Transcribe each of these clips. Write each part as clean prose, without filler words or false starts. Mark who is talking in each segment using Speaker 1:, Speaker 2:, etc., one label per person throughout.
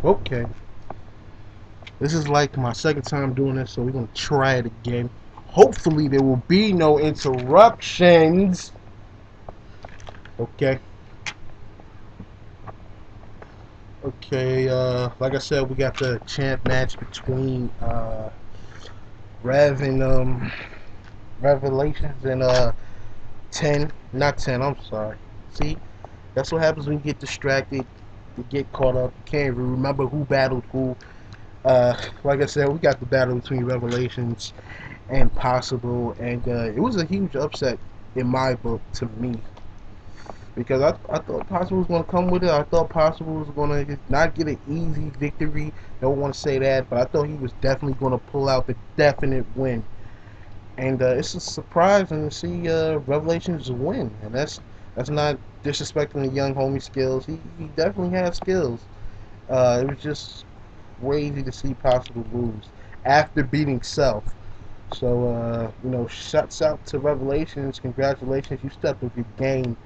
Speaker 1: Okay, this is like my second time doing this, so we're gonna try it again. Hopefully, there will be no interruptions. Okay. Okay. Like I said, we got the champ match between Rev and Revelations and 10, not 10. I'm sorry. See, that's what happens when you get distracted. You get caught up. You can't even remember who battled who. Like I said, we got the battle between Revelations and Possible, and it was a huge upset in my book to me because I thought Possible was going to come with it. I thought Possible was going to not get an easy victory. Don't want to say that, but I thought he was definitely going to pull out the definite win. And it's a surprising to see Revelations win, and that's not disrespecting the young homie skills. He definitely has skills. It was just crazy to see Possible lose after beating Self. So, shouts out to Revelations. Congratulations, you stepped up your game,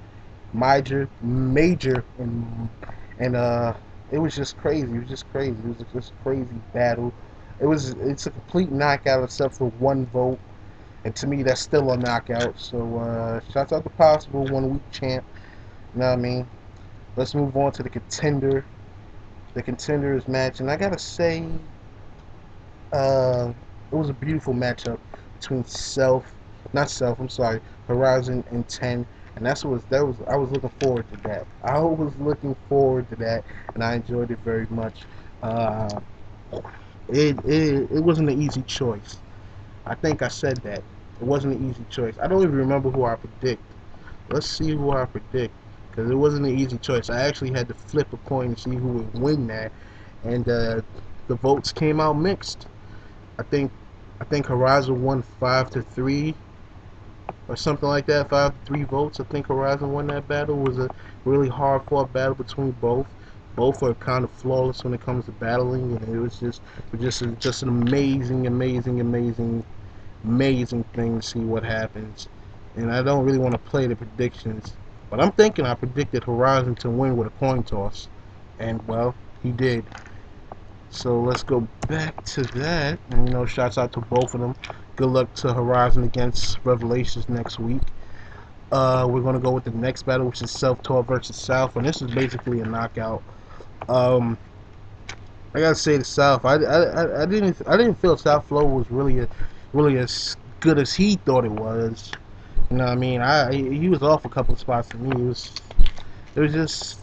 Speaker 1: major, and it was just crazy. It was just crazy. It was just a crazy battle. It's a complete knockout except for one vote, and to me that's still a knockout. So, shouts out to Possible, 1 week champ. You know what I mean? Let's move on to the contenders match, and I gotta say, it was a beautiful matchup between not Self, I'm sorry, Horizon and 10, and I was looking forward to that. I was looking forward to that, and I enjoyed it very much. Uh, it wasn't an easy choice. I think I said that it wasn't an easy choice. I don't even remember who I predict. Let's see who I predict because it wasn't an easy choice. I actually had to flip a coin to see who would win that, and the votes came out mixed. I think I think Horizon won 5-3 or something like that. 5-3 votes. I think Horizon won that battle. It was a really hard fought battle between both. Both are kind of flawless when it comes to battling, and it was just an amazing thing to see what happens. And I don't really want to play the predictions, but I'm thinking I predicted Horizon to win with a coin toss, and well, he did. So let's go back to that. And, shouts out to both of them. Good luck to Horizon against Revelations next week. We're gonna go with the next battle, which is Self Taught versus South, and this is basically a knockout. Um, I gotta say the South. I didn't feel South Flow was really as good as he thought it was. You know what I mean? He was off a couple of spots for me. It was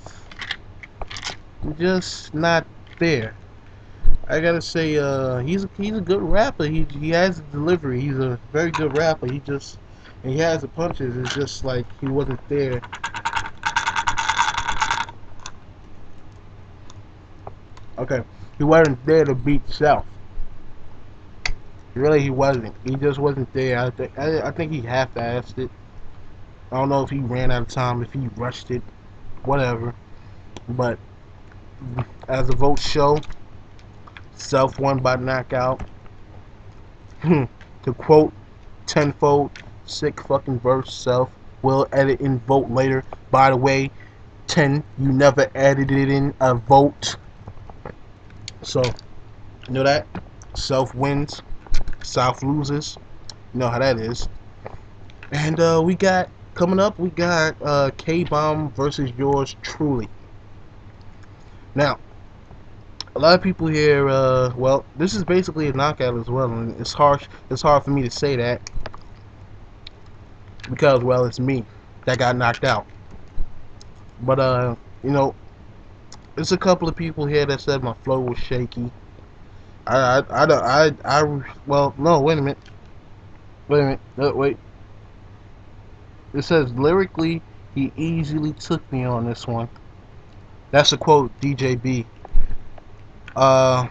Speaker 1: just not there. I gotta say, he's a good rapper. He has a delivery. He's a very good rapper. And he has the punches. It's just like he wasn't there. Okay, he wasn't there to beat Self. Really, he wasn't. He just wasn't there. I think he half-assed it. I don't know if he ran out of time, if he rushed it, whatever. But as the votes show, Self won by knockout. To quote Tenfold, sick fucking verse, Self. Will edit and vote later. By the way, 10, you never edited in a vote. So, you know that? Self wins, South loses. You know how that is. And coming up, we got K Bomb versus yours truly. Now, a lot of people here, well, this is basically a knockout as well, and it's harsh. It's hard for me to say that because, well, it's me that got knocked out. But you know, there's a couple of people here that said my flow was shaky. Well, no, wait a minute, wait. It says lyrically, he easily took me on this one. That's a quote, DJB. Uh,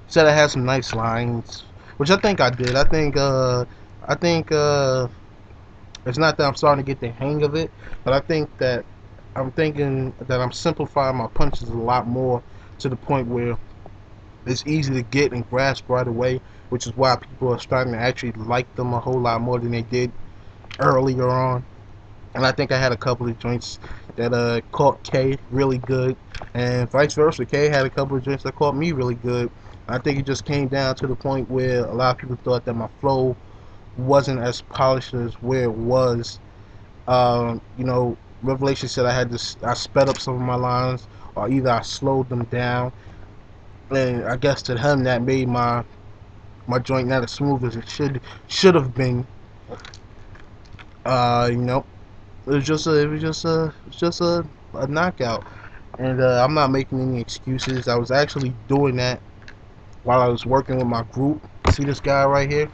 Speaker 1: said I had some nice lines, which I think I did. I think it's not that I'm starting to get the hang of it, but I'm thinking that I'm simplifying my punches a lot more to the point where it's easy to get and grasp right away, which is why people are starting to actually like them a whole lot more than they did earlier on. and I think I had a couple of joints that caught K really good, and vice versa. K had a couple of joints that caught me really good. I think it just came down to the point where a lot of people thought that my flow wasn't as polished as where it was. You know, Revelation said I sped up some of my lines, or either I slowed them down, and I guess to him that made my joint not as smooth as it should have been. You know, it was just a knockout, and I'm not making any excuses. I was actually doing that while I was working with my group. See this guy right here?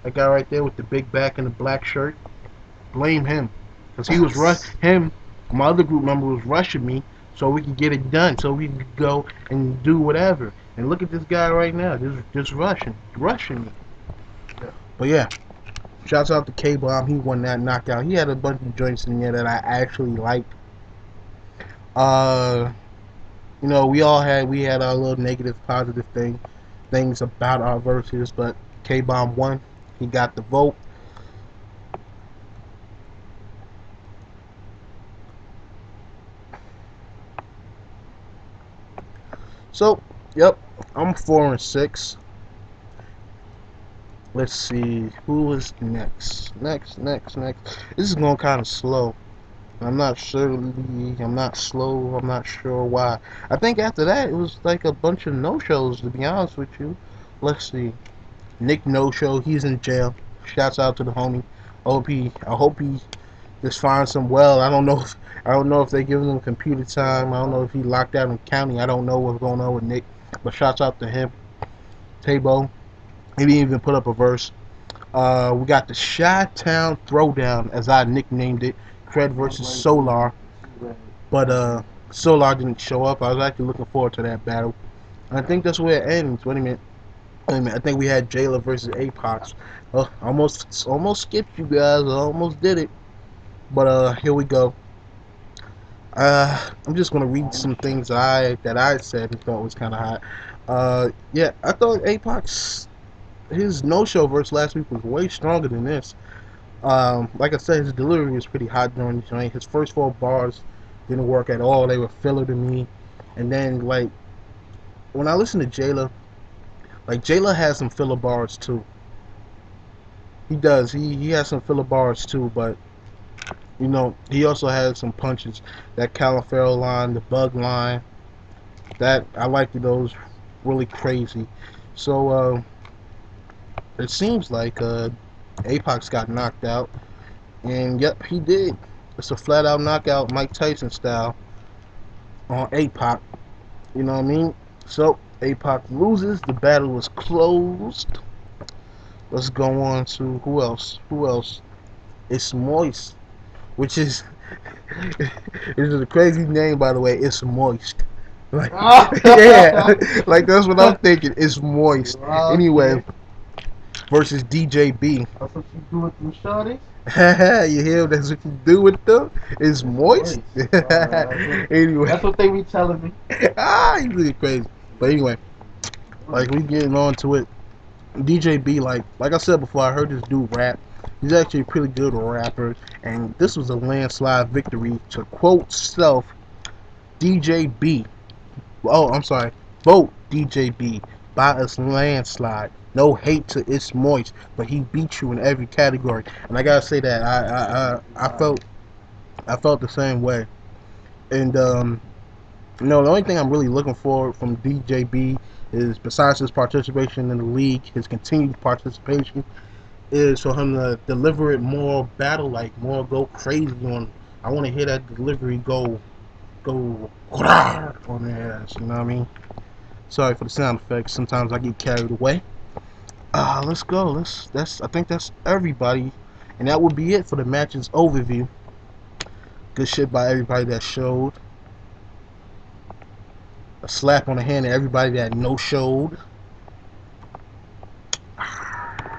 Speaker 1: That guy right there with the big back and the black shirt? Blame him, because he was him. My other group member was rushing me so we could get it done, so we could go and do whatever. And look at this guy right now, just rushing me. But yeah, shouts out to K Bomb. He won that knockout. He had a bunch of joints in there that I actually liked. Uh, you know, we had our little negative, positive things about our verses, but K Bomb won. He got the vote. So, yep, I'm 4-6. Let's see who is next. Next. This is going kind of slow. I'm not sure. I'm not slow. I'm not sure why. I think after that it was like a bunch of no shows. To be honest with you, let's see. Nick no show. He's in jail. Shouts out to the homie. I hope he just finds him well. I don't know if they giving him computer time. I don't know if he locked out in county. I don't know what's going on with Nick. But shouts out to him. Tabo. He didn't even put up a verse. We got the Chi-Town Throwdown, as I nicknamed it. Cred versus Solar. But Solar didn't show up. I was actually looking forward to that battle. And I think that's where it ends. Wait a minute. I think we had Jayla versus Apox. Almost skipped you guys. I almost did it. But here we go. I'm just gonna read some things that I said and thought was kind of hot. Yeah, I thought Apox, his no-show verse last week was way stronger than this. Like I said, his delivery was pretty hot during the joint. His first 4 bars didn't work at all. They were filler to me. And then, like, when I listen to Jayla, like, Jayla has some filler bars, too. He does. He has some filler bars, too, but, you know, he also has some punches. That Califero line, the Bug line, that, I liked those really crazy. So, it seems like, Apox got knocked out. And yep, he did. It's a flat out knockout, Mike Tyson style, on Apoc. You know what I mean? So Apoc loses. The battle was closed. Let's go on to who else? It's Moist, which is it is a crazy name, by the way. It's Moist. Like, yeah, like that's what I'm thinking. It's Moist. Anyway, versus DJ B.
Speaker 2: That's what you do with them shorties?
Speaker 1: You hear? That's what you do with them. It's Moist. Anyway,
Speaker 2: that's what they be telling me.
Speaker 1: You really crazy. But anyway, like we getting on to it. DJ B, like I said before, I heard this dude rap. He's actually a pretty good rapper, and this was a landslide victory. To quote self, DJ B. Oh, I'm sorry. Vote DJ B by a landslide. No hate to It's Moist, but he beat you in every category. And I gotta say that I felt the same way. And you know, the only thing I'm really looking for from DJ B is, besides his participation in the league, his continued participation, is for him to deliver it more battle like, more go crazy on. I want to hear that delivery go on their ass. You know what I mean? Sorry for the sound effects. Sometimes I get carried away. Let's go. I think that's everybody, and that would be it for the matches overview. Good shit by everybody that showed. A slap on the hand to everybody that no showed.